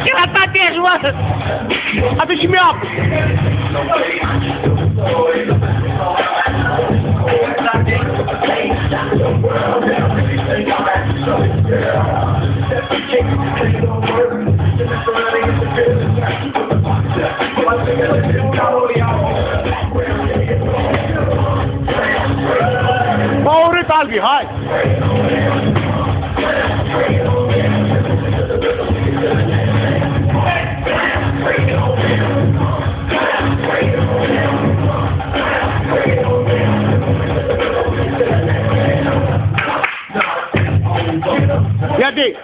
Ela tá beijando! A bicho me ó! Power Talvi, hi! Yadi!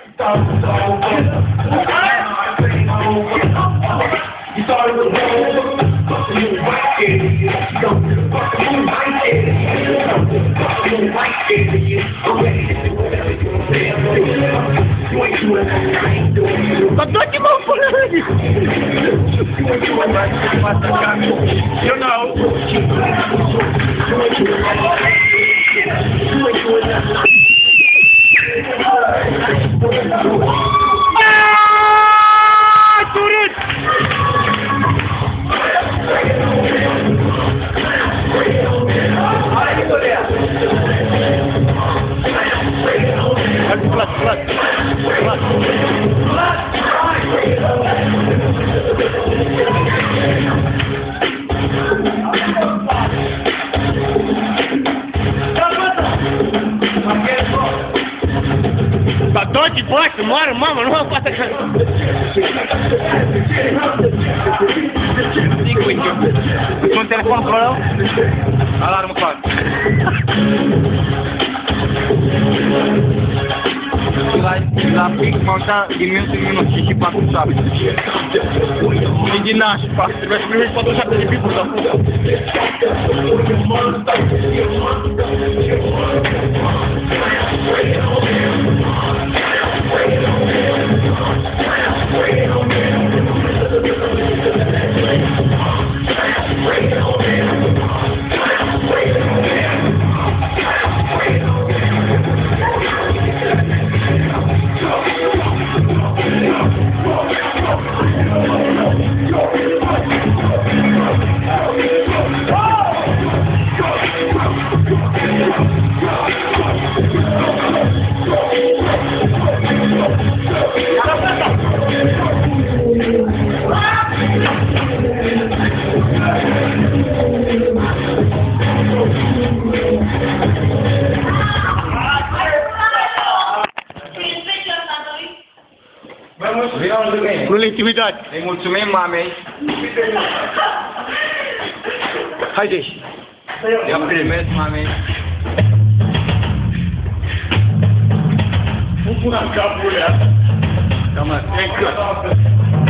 But you go for it! You know. Doi bosta, mora, mama, não passa cá. Com o telefone fora, alarme claro. La pic monta din minut în minut și 47. Și din nașpa, trebuie să primești 47 de pipuri sau cu intimitate. Îi mulțumim mamei. Haideți. Eu primesc, mami. Nu pun în capul ăla. Da, mă, cred că...